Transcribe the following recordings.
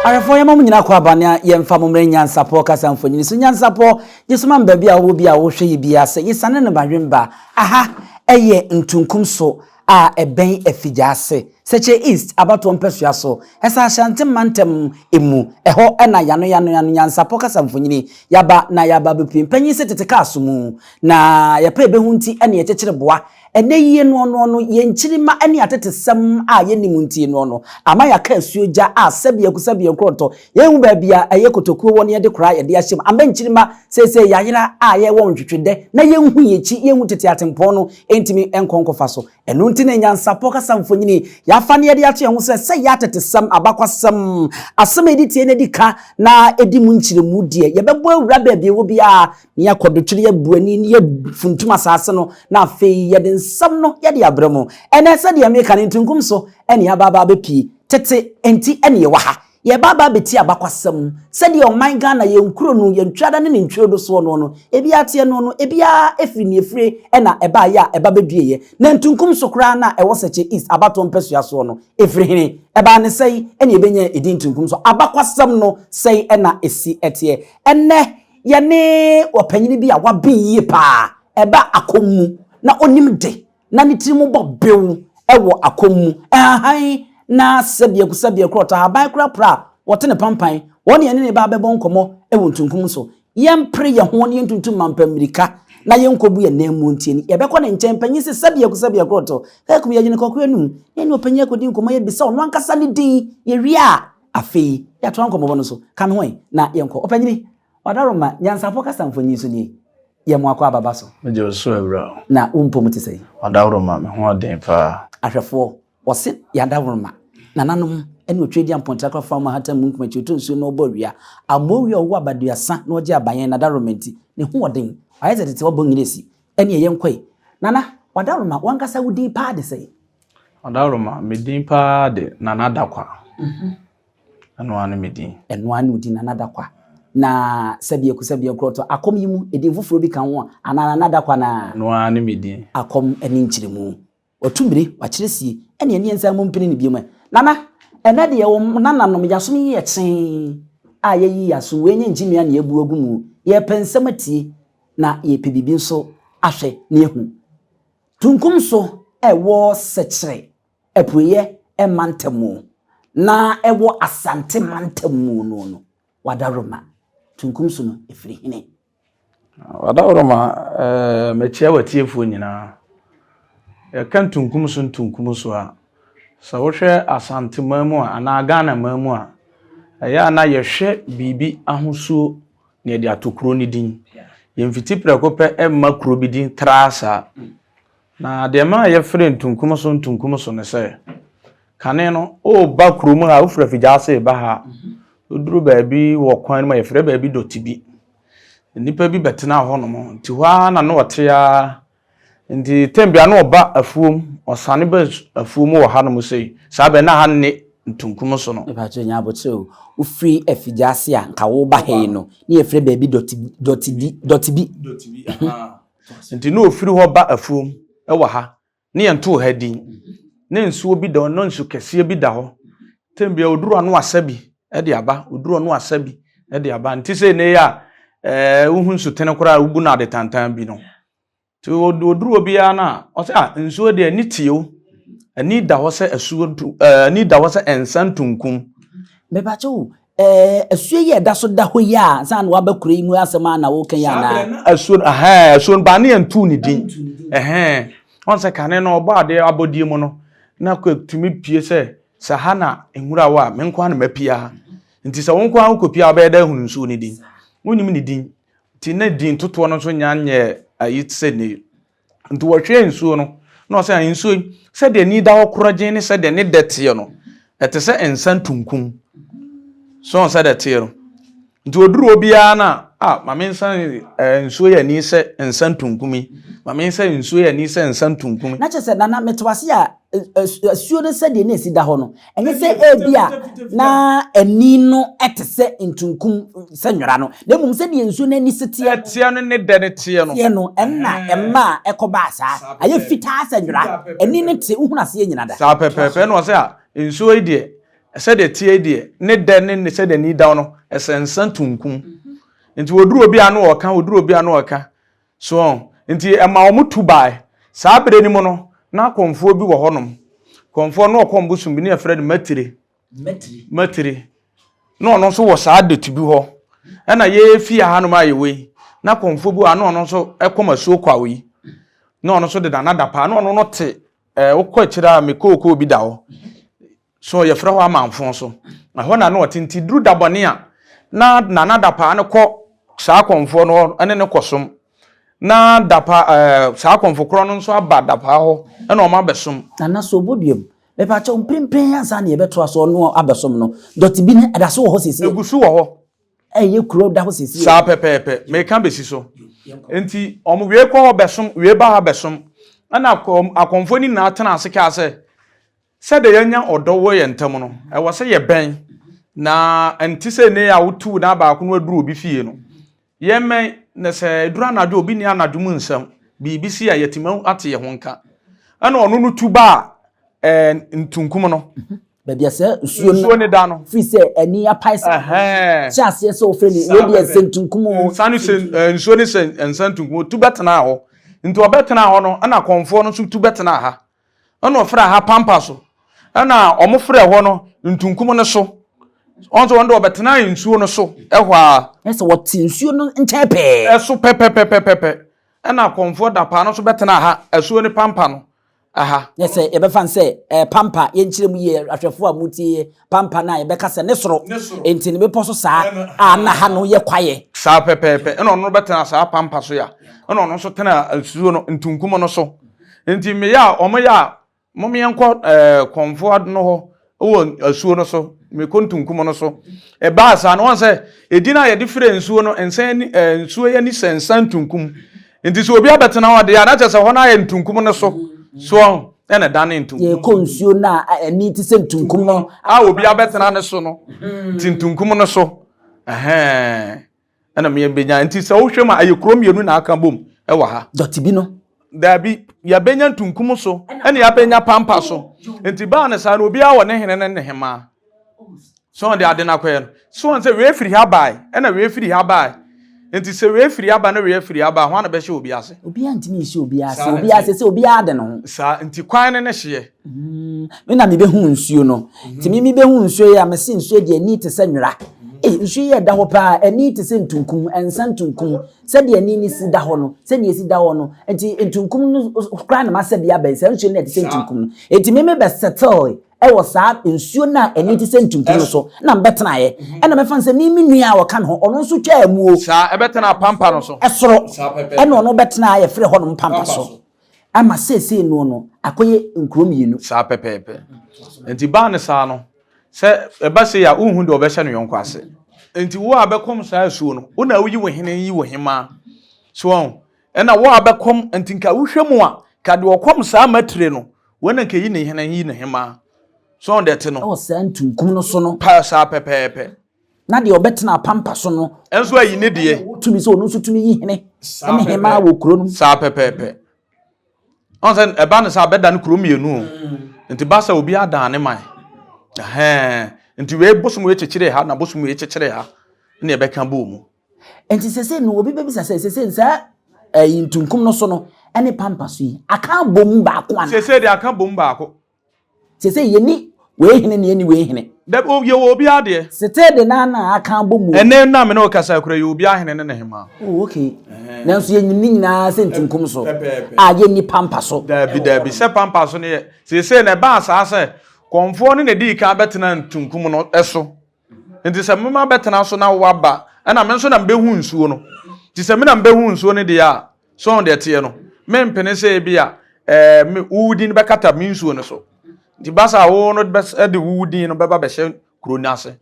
Arefo yema munyina kwa bana yemfa momre NYANSAPO kasa mfonyini so NYANSAPO yesoma mbaabi a wo bia wo hwe yibia se yesane ne badwemba aha eye Ntunkumsu a eben Efiduase Sekyire East abato mpesua so esa Ashanti mantem emu eho na yano NYANSAPO kasa mfonyini yaba na yaba bepim panyi se teteka asomu na yepa ebehu nti ene ye kyekere boa ene yie no yenkyirima ene atetesem a yenimunti no ama yaka asuoja a sabia kroto yehu baabia eye kotokuo woni de kra ye de ahyem amba nkyirima sese yayira a ye won twetwede na yehu yechi yehu tete atempo no entimi enkonkofa so eno nti na NYANSAPO kasa mfonyini yafa ne de ato yehu se yatetesem abakwasem asem editie ne dika na edimu nkyiremu die yebebo awura baabia wo bia ne yakodotwere yabuani ne yafuntuma sase no na afei yede nsam no yede abramo ene se de America ne Ntunkumsu ene ababa bepi tete enti ene waha ye baba beti abakwasem se de oman Ghana ye nkuro no ye ntwada ne ntwe do so no ebi ate no ebia efiri ne efire ena eba ya eba bedue na Ntunkumsu kra na ewo Sekyire East abato mpesua so no efiri hene eba ne sei ene ebenya edi Ntunkumsu abakwasem no sei ena esi etie ene ye ne opanyini bi a wabi pa eba akomu na onim de na ne tirimu bo bew ewo akomu han na sabia krota aban kra pra wote ne pampan woni ene ne ba bebon komo ewo Ntunkumsu yempre ye ho ne ntuntum mampamirika na yenkobu ye namu ntieni ye bekọ ne nchen panyi se sabia kroto kakum ye gine kokwe num ne ne opanyi akodi nkomo ye bisa ono ankasa ne din ye wia afei ya to ankomo bono so kan ho na yenko opanyini wadaroma NYANSAPO kasa mfonyi so ni ye mo akwa baba so meje so ebra na umpom ti sei wadaroma me ho aden pa ahwefo wose ya daworoma na nanom ene otwedi ampontra kwa fama hata munkum achuto nsuo no bowia amowia wo abaduasa na oje abayen na daromenti ne ho oden ayeze tete wabongiresi ene ye nkwai nana wadaroma wankasa wudi pa de sei wadaroma medin pa de nana dakwa eno anu medin eno anu di nana dakwa na sabia kroto akom yimu edin fufuro bi kan ho anana nada kwa na no anu medin akom eni nkyiremu otumire wakyeresi ene ene ensa mo mpini ne biema nana ene de ye nana no yasom ye kyen a ye yi yaso wenye njimia na ebu ogumu ye pensem atie na ye pebibi nso ahwe na ehu Ntunkumsu ewo Sekyire epuye emantamu na ewo Asante mantamu no wadaroma Ntunkumsu no efiri hene wadaroma mechia watiefo nyina ya kan Ntunkumsu a sawohwe Asante mamu ana Ghana mamu a ya na yehwe bibi ahosuo ne de atokuro ni din yemfiti prekope emma kuro bi din trasa na de ma yefre Ntunkumsu ne se kane no o ba kuro mu a ofra Efiduase ba ha oduru baabi wo kwan ma yefre baabi dotibi nipa bi betena ho no mo nti hwa na no wotea nti tembia no oba afuom osane ba afuom wo ha no mo sei sabe na ha ne Ntunkumsu no eba to nya boche o free Efiduase a nka wo ba he no ne yefre baabi dotibi nti no ofiri ho ba afuom e wo ha ne yento ha din ne nsuo bi da no nsu kese bi da ho tembia oduru anu asabi ede aba oduru no asabi ede aba nti se ne ya uhun su tene kora ugu na de tantan bi no ti oduru obi ya na o se nsuo de ani tio ani da ho se asuo ani da ho se ensan tunkum me ba cho asuo ye da so da ho ya san wa ba kure mu asema na wo kan ya na asuo ba ne ntu ni din on se kane no oba de abodie mu no na kwatumi pie se sahana enwura wa menkwa na mapia nti se wonkwa akopia obeda hunu nsuo ni din wonim ni din ti na din toto no so nyanye ayi tse ne nti wohwe nsuo no na se nsuo se de ni da okorogen ne se de ne dete no ete se ensan tunkum so se de te no nti oduru obia na mame nsan nsuo ya ni se ensan tunkumi mame nsan nsuo ya ni se ensan tunkumi na chese na metwase a asuo de se de na esi da ho no enye se ebia na ani no etese ntunkum se nwura no na mum se de nsuo na ni setie tie no ne de ne tie no ye no enna emma ekoba asa aye fita se nwura ani ne te uhuna se nyina da sa pepepe no se nsuo ide said the tea dear, ne then said the knee down, a sensantunkum. Into a drew be an oka, would drew be an oka. So on, into a maumu to buy. Sabre any mono, now conform be honum. Conform no combustion be near Fred Metri. No, so was sad to be ho. And I ye fear hanuma away. Now conform, I know so a comma so quawi. No, so did another pan, no, not o kwachira me ko bi dawo so ye frɛ ho amanfonso na ho na no tinti duru dabone a na dapa ne kɔ saa konfo no ene ne kɔsom na dapa saa konfo kro no nso aba dapa ho ene o ma besom na so bodiem be pa cha mprempren ansa na ye beto aso no abesom no doti bi ne adaso wo ho sisi egusu wo ho eye kuro da ho sisi saa pepepe me kan besi so enti omo wie kɔ ho besom wie ba ha besom ana akonfo ni na atena ase ka ase said the yanya odowo ye ntam no e wo se ye ben na enti se ne ya wotu na ba ko no aduru obi fie no ye men na se dura na do obi ni anadwo mu nsam bibisi ya yetima ate ye ho nka ana ono no tu ba ntunkum no ba bia se nsuo ne da no fi se ani apaisa chase se ofreni we bia se ntunkum sanu se nsuo ne se nsantunkum tu betena ho nti obetena ho no ana konfo no so tu betena ha ana ofra ha pampa so ana omofra ho no ntunkum no so onto wonde obetena nsuo no so ehwa a ese woti nsuo no nchepe eso pepe ana konfo da pa no so betena ha asuo ne pampa no aha yes e be fan say pampa ye nchiremu ye ahwefo a mutie pampa na ye be kase ne soro enti ne be poso saa ana ha no ye kwaye saa pepe ena ono betena saa pampa so ya ena ono so tena asuo no ntunkum no so enti me ya omo ya mom yenko konfo no ho wo asuo no so me kontunkum no so e ba saa no won say edina ye different asuo no ensan ni nsuo ye ni sensan tunkum enti so obi abetena wo de ya na chese ho na ye ntunkum no so so ena dane ntunkum ye konsuo na ani ti se ntunkum no obi abetena ne so no ntunkum no so ena me benya enti se wo hwema ayekrom yenu na aka bom e wa ha doti bi no dabi ya benya ntunkum so ena ya benya pampa so enti ba ne sa no obi a wo ne hene ne hema so de ade na kwen so on say we free ha bai ena we free ha bai enti se we free aba na we free aba ho na be hye obi ase obi antimi hye obi ase se obi ade no sa enti kwan ne hye me na me be hu nsuo no ti me be hu nsuo ya me se nsuo de ani te se nwura nsuo ye da ho pa ani te se ntunkum ensa ntunkum se de ani ni si da ho no se ne si da ho no enti ntunkum no kra na ma se bia ben se nsuo na te se ntunkum no enti me be settle e wo sa nsuo na ani te se ntunkum no so na mbetena ye e na me fan se mi nua a wo kan ho ono nso twa amuo sa e betena pampa no so esoro e na ono betena ye frɛ ho no pampa so ama sese no akoye nkrom yenu sa pepepe enti ba ne sa no se e ba se ya unhu de obehye no yonko ase enti wo abekom sa asuo no wo na wuyi wo hene yi wo hema so on e na wo abekom enti nka wo hwemu a ka de okom sa matire no wo na nka yi ne hene yi ne hema so on de te no o sa ntunkum no so no pa sa pepepe na de obetena pampa so no enso ayi ne de tumi so no so tumi yi hene ene hema wo kuro no sa pepepe on sen e ba ne sa beda no kuro mienu enti ba sa obi ada ne man enti we bosom we chechire ha na bosom we chechire ha na e be kan bo mu enti sese no obi be bisa sese nsa ntunkum no so no ene pampa so yi aka bom ba ko an sese de aka bom ba ko sese ye ni we hene ne ni we hene de ye obi ade sete de na aka bom mu ene na me no kasa kura ye obi ahene ne hema okay na so ye ni nyina se ntunkum so ye ni pampa so dabi se pampa so ne sese na ba sa se konfo ne di ka betena ntunkum no eso enti se mema betena so na waba na me so na mbehu nsuo no ti se me na mbehu nsuo ne de ya so on de tie no me mpene se bia me wudi ne bekata me nsuo no so di basa wo no de wudi no beba be hye kronase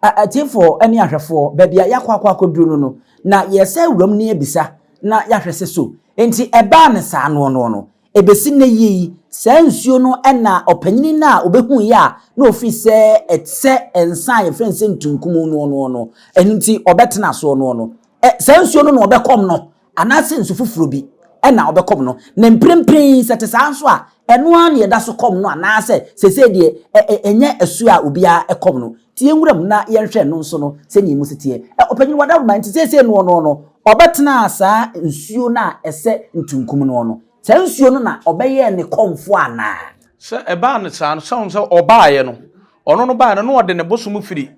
atifo ani ahwefo ba bia yakwa akoduru no na yesa wuram ne abisa na yahwese so enti eba ne sa no ebesi ne yi sa nsuo no na opanyini na obehu ya na ofi se etse ensan ye friend se ntunkum no enti obetena so no sa nsuo no na obekom no anase nsu fufuro bi na obekom no na mprempren sete saa so a eno an ye da so kom no anase sese de enye asu a obia ekom no tie nwuram na ye hwe no nso no se ni mu sitie opanyin wadaroma nti sese no obetena saa nsuo na ese ntunkum no se nsuo no na obeye ne komfo ana se eba ne saa no se obaaye no ono no baa no ode ne bosom firi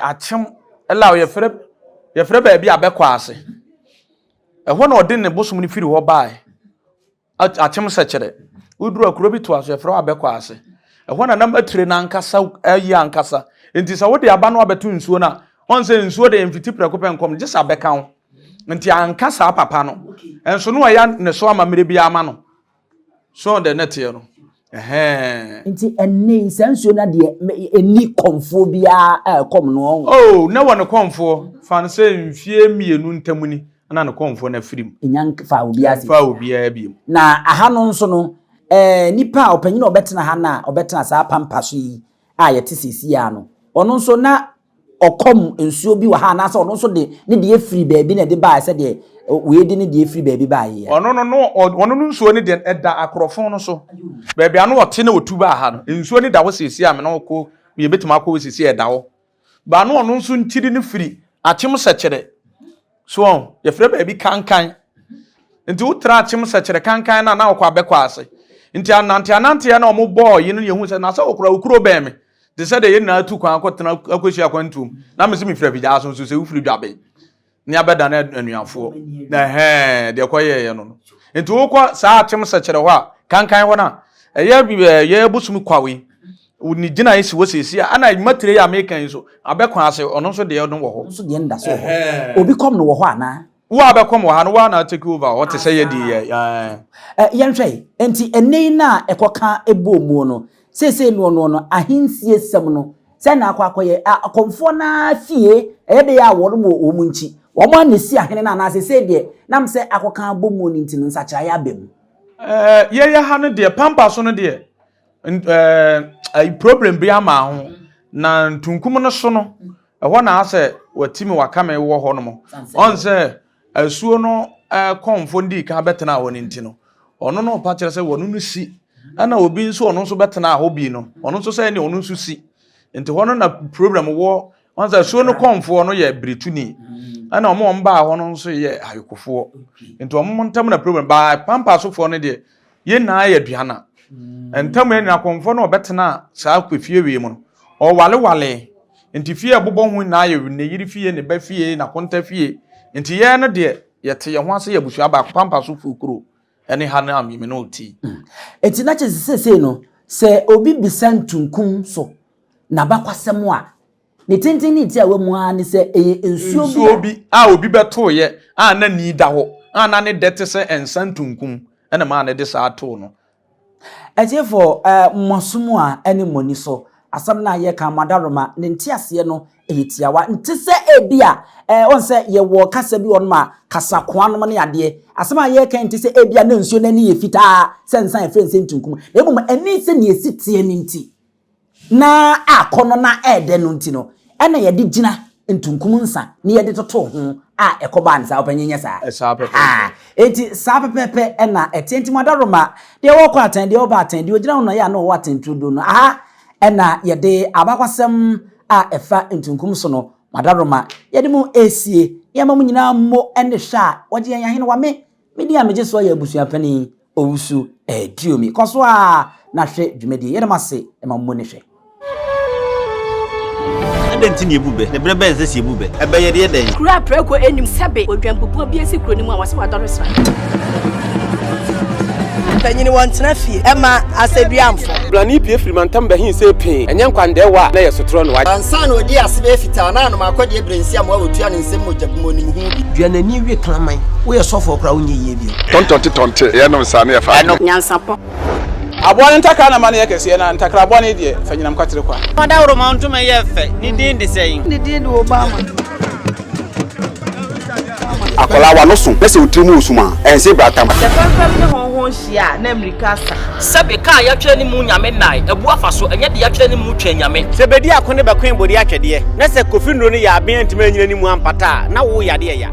achem ela ye fere ba bia abekwa ase ehwo na ode ne bosom ni firi ho baaye achem Sekyire uduru akuro bi to aso ye fere abekwa ase ehwo na nam atire na ankasa ayi ankasa enti sa wo de aba no abeto nsuo na on se nsuo de mfiti prekope nkom gisa beka ho nti ankasa papa no enso no ya ne so amamere bi ama no so de netie no nti enne sensuo na de eni komfo bia kom no oh na wone komfo fan se mfie mienu ntamuni na ne komfo na firim enyan fa obia si fa obia biem na aha no nso no nipa opanyin obetena ha na obetena saa pampaso yi a yete sisi ya no ono nso na okom nsuo bi wa ha na sa ono nso de ne de efiri baabi na de ba se de we de ne de efiri baabi ba yi ono no nsuo ne de eda akrofon no so baabi ano wote na otuba ha no nsuo ne da wo sisi a me na ko ye betima ko sisi e da wo ba no ono nso ntiri ne firi achem Sekyire so ye fere baabi kankan nti utra achem Sekyire kankan na okwa bekwa ase nti anante na omo boy yi no ye hu se na sa okura okuro be me de se de ye na atu kwan akotena akohia akwantum na me se me fira bidja so se ufiri dwabe ni abeda na anuafo na de koye no nti wo kwa sa achem Sekyire ho a kankan ho na ye busum kwawe ni gina isi wo sesi ana matire ya mekan so abekwan ase ono so de no wo ho so de nda so obi kom no wo ho ana wo abekom wo ha no wa na take over what say ye di ye nhwe enti enei na ekoka ebomu no sese no ahinsie sem no se na akwakoye akomfo na fie ebe ya wo no omu nchi wo ma na si ahene na na sese de nam se akoka abomu ni ntinu nsacha ya bem ye ha no de pampa so no de problem bi ama ho na ntunkum no so no ehwo na ase watimi wakame wo ho no mo on se asuo no komfo ndi ka betena wo ni ntino ono no pa kire se wo no si ana obi nso ono nso betena ho bi no ono nso se ne ono nso si nti ho no na problem wo on se asuo no komfo no ye brituni ana omo mba ho no nso ye ayokofo nti omo ntam na problem ba pampa so fo no de ye na ye duana entam en na komfo no betena saa kwefie wi mu no o wale nti fie bobbo hu na ye ne yiri fie ne ba fie na konta fie nti ye no de yete ye ho ase ye busu aba pampa so fukuro ene ha na amimi no ti enti na chese no se obi bisa ntunkum so na bakwasem a ne tintin ni ti awe mu a ne se nsuo bi obi beto ye na ni da ho na ne dete se ensa ntunkum ene ma ne de sa to no ejefo mmosomu a ene moni so asam na ye ka madaroma ne ntiase no ehitiawa ntise ebia onse ye wo kasa bi onma kasa koanum ne ade asam a ye ka ntise ebia na nsuo na ni ye fita sensan e friend sentunkum ebum ani se ne esitie ni nti na akono na ede no nti no ena ye de gina ntunkum nsa ne ye de toto ho ekoba ansa opanyenya saa enti saa pepepe ena etienti madaroma de wo kwa atan de oba atan de ogina no ya no wo atan trudo no ena ye de abakwasem efa ntunkum so no madaroma ye de mu esie ye mamu nyina mo ene hwa oje yan hene wa me media meje so ya busu apani owusu diomi koso na hwe dwumedi ye de mase mamu ne hwe denti ne ebube ne brebe nse si ebube ebe ye de den kura preko enim sebe odwampopo bi esi kuro ni mu awase wadoresa tanyini wantena fie ema aseduamfo blani pie frimantam behin se pin enye nkwande wa na yesotro no wa ansa na odi asebe fita na no makodi ebrensi am wa otua ne nsem mojabimo ni hu duanani wie klaman wo ye sofo kra wo nye yie bi tontonte ye no nsa na ye fa nyansapo abone ntaka na mane yakese na ntakra abone de fanyinam kwatere kwa mada woro ma ntuma ye fe ni din de sei ni din de obama akola wa no so pese otrimu osuma ense bratam the perfect ne honhon hia na amerika sa sebe ka ya twere ni mu nyame nai ebu afaso enye de ya twere ni mu twa nyame sebedi akone bekwen bodi atwede na se kofi nro ni ya aben ntima nyina ni mu ampata na wo yade ya